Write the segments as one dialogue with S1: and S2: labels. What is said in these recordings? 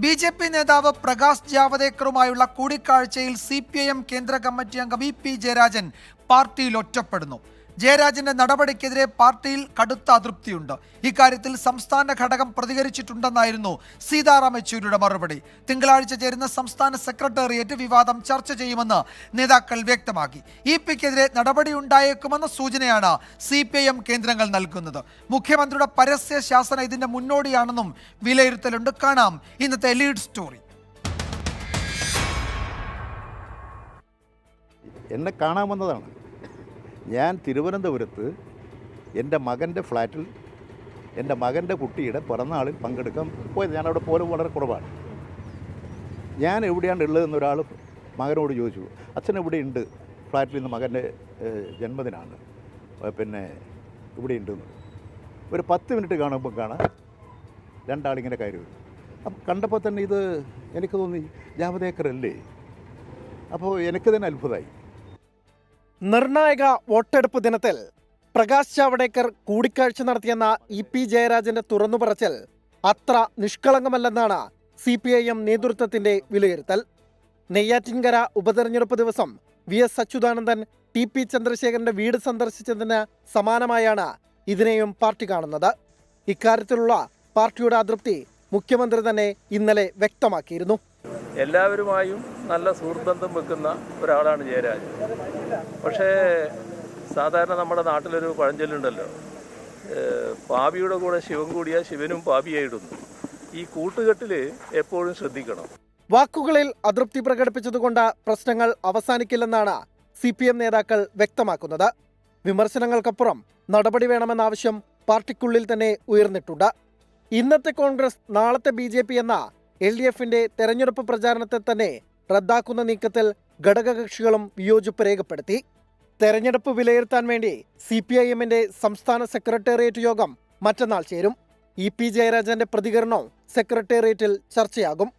S1: BJP. നേതാവ് പ്രകാശ് ജാവദേക്കറുമായുള്ള കൂടിക്കാഴ്ചയിൽ CPIM കേന്ദ്ര കമ്മിറ്റി അംഗം ഇ.പി. ജയരാജൻ പാർട്ടിയിൽ ഒറ്റപ്പെടുന്നു. ജയരാജന്റെ നടപടിക്കെതിരെ പാർട്ടിയിൽ കടുത്ത അതൃപ്തിയുണ്ട്. ഇക്കാര്യത്തിൽ സംസ്ഥാന ഘടകം പ്രതികരിച്ചിട്ടുണ്ടെന്നായിരുന്നു സീതാറാം യെച്ചൂരിയുടെ മറുപടി. തിങ്കളാഴ്ച ചേരുന്ന സംസ്ഥാന സെക്രട്ടേറിയറ്റ് വിവാദം ചർച്ച ചെയ്യുമെന്ന് നേതാക്കൾ വ്യക്തമാക്കി. ഇ.പി.ക്കെതിരെ നടപടിയുണ്ടായേക്കുമെന്ന സൂചനയാണ് CPIM കേന്ദ്രങ്ങൾ നൽകുന്നത്. മുഖ്യമന്ത്രിയുടെ പരസ്യ ശാസന ഇതിന്റെ മുന്നോടിയാണെന്നും വിലയിരുത്തലുണ്ട്. കാണാം ഇന്നത്തെ ലീഡ് സ്റ്റോറി.
S2: എന്നെ കാണാമെന്നതാണ്. ഞാൻ തിരുവനന്തപുരത്ത് എൻ്റെ മകൻ്റെ ഫ്ലാറ്റിൽ എൻ്റെ മകൻ്റെ കുട്ടിയുടെ പിറന്നാളിൽ പങ്കെടുക്കാൻ പോയത്. ഞാനവിടെ പോലും വളരെ കുറവാണ്. ഞാൻ എവിടെയാണ് ഉള്ളതെന്ന് ഒരാൾ മകനോട് ചോദിച്ചു. അച്ഛൻ എവിടെയുണ്ട്? ഫ്ലാറ്റിൽ നിന്ന് മകൻ്റെ ജന്മദിനാണ്, പിന്നെ ഇവിടെ ഉണ്ടെന്ന്. ഒരു 10 മിനിറ്റ് കാണുമ്പോൾ കാണാം രണ്ടാളിങ്ങനെ കയറി വരും. അപ്പം കണ്ടപ്പോൾ തന്നെ ഇത് എനിക്ക് തോന്നി ജാവദേക്കർ അല്ലേ. അപ്പോൾ എനിക്ക് തന്നെ അത്ഭുതമായി.
S3: നിർണായക വോട്ടെടുപ്പ് ദിനത്തിൽ പ്രകാശ് ജാവദേക്കർ കൂടിക്കാഴ്ച നടത്തിയെന്ന ഇ.പി. ജയരാജന്റെ തുറന്നുപറച്ചിൽ അത്ര നിഷ്കളങ്കമല്ലെന്നാണ് CPIM നേതൃത്വത്തിന്റെ വിലയിരുത്തൽ. നെയ്യാറ്റിൻകര ഉപതെരഞ്ഞെടുപ്പ് ദിവസം VS അച്യുതാനന്ദൻ TP ചന്ദ്രശേഖരന്റെ വീട് സന്ദർശിച്ചതിന് സമാനമായാണ് ഇതിനെയും പാർട്ടി കാണുന്നത്. ഇക്കാര്യത്തിലുള്ള പാർട്ടിയുടെ അതൃപ്തി മുഖ്യമന്ത്രി തന്നെ ഇന്നലെ വ്യക്തമാക്കിയിരുന്നു.
S4: എല്ലാവരുമായും നല്ല സുഹൃത്ബന്ധം വെക്കുന്ന ഒരാളാണ് ജയരാജൻ. പക്ഷേ സാധാരണ നമ്മുടെ നാട്ടിലൊരു പഴഞ്ചൊല്ലുണ്ടല്ലോ, പാപിയുടെ കൂടെ ശിവൻ കൂടിയാൽ ശിവനും പാപിയായിടുന്നു. ഈ കൂട്ടുകെട്ടിൽ എപ്പോഴും ശ്രദ്ധിക്കണം.
S3: വാക്കുകളിൽ അതൃപ്തി പ്രകടിപ്പിച്ചതുകൊണ്ട് പ്രശ്നങ്ങൾ അവസാനിക്കില്ലെന്നാണ് CPM നേതാക്കൾ വ്യക്തമാക്കുന്നത്. വിമർശനങ്ങൾക്കപ്പുറം നടപടി വേണമെന്ന ആവശ്യം പാർട്ടിക്കുള്ളിൽ തന്നെ ഉയർന്നിട്ടുണ്ട്. ഇന്നത്തെ കോൺഗ്രസ് നാളത്തെ BJP എന്ന LDFന്റെ തെരഞ്ഞെടുപ്പ് പ്രചാരണത്തെ തന്നെ റദ്ദാക്കുന്ന നീക്കത്തിൽ ഘടകകക്ഷികളും വിയോജിപ്പ് രേഖപ്പെടുത്തി. തെരഞ്ഞെടുപ്പ് വിലയിരുത്താൻ വേണ്ടി CPIMന്റെ സംസ്ഥാന സെക്രട്ടേറിയറ്റ് യോഗം മറ്റന്നാൾ ചേരും. ഇ.പി. ജയരാജന്റെ പ്രതികരണവും സെക്രട്ടേറിയറ്റിൽ ചർച്ചയാകും.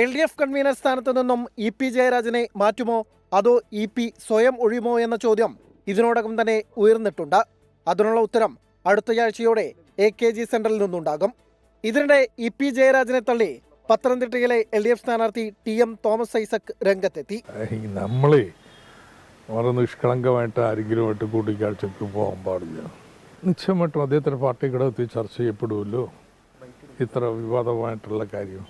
S3: LDF കൺവീനർ സ്ഥാനത്ത് നിന്നും ഇ.പി. ജയരാജനെ മാറ്റുമോ അതോ ഇ.പി. സ്വയം ഒഴിയുമോ എന്ന ചോദ്യം ഇതിനോടകം തന്നെ ഉയർന്നിട്ടുണ്ട്. അതിനുള്ള ഉത്തരം അടുത്തയാഴ്ചയോടെ AKG സെന്ററിൽ നിന്നുണ്ടാകും. ഇതിനിടെ ഇ.പി. ജയരാജനെ തള്ളി പത്തനംതിട്ടയിലെ LDF സ്ഥാനാർത്ഥി TM തോമസ് ഐസക് രംഗത്തെത്തി.
S5: നമ്മളെ വളരെ നിഷ്കളങ്കമായിട്ട് ആരെങ്കിലുമായിട്ട് കൂടിക്കാഴ്ചക്ക് പോകാൻ പാടില്ല. നിശ്ചയമായിട്ടും അദ്ദേഹത്തിന് പാർട്ടി ഘടകത്തിൽ ചർച്ച ചെയ്യപ്പെടുമല്ലോ ഇത്ര വിവാദമായിട്ടുള്ള കാര്യം.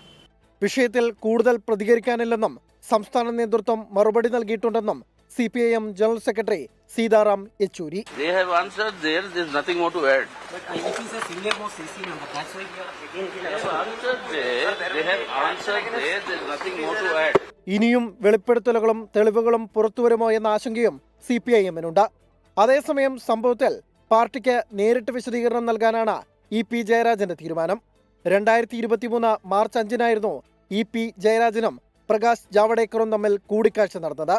S3: വിഷയത്തിൽ കൂടുതൽ പ്രതികരിക്കാനില്ലെന്നും സംസ്ഥാന നേതൃത്വം മറുപടി നൽകിയിട്ടുണ്ടെന്നും CPIM general secretary Sitaram Yechury.
S6: They have answered there is nothing more to add.
S7: But it is a senior most CC member. That's why we are again
S6: They have answered there. They have answered there. There is nothing more to add.
S3: ഇനിയും വെളിപ്പെടുത്തലുകളും തെളിവുകളും പുറത്തുവരുമോ എന്ന ആശങ്കയും CPIMനുണ്ട്. അതേസമയം സംഭവത്തിൽ പാർട്ടിക്ക് നേരിട്ട് വിശദീകരണം നൽകാനാണ് ഇ.പി. ജയരാജന്റെ തീരുമാനം. 2023 മാർച്ച് 5-നായിരുന്നു ഇ.പി. ജയരാജനും പ്രകാശ് ജാവദേക്കറും തമ്മിൽ കൂടിക്കാഴ്ച നടന്നത്.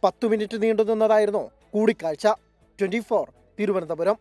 S3: 10 മിനിറ്റ് നീണ്ടുനിന്നതായിരുന്നു കൂടിക്കാഴ്ച. 24 തിരുവനന്തപുരം.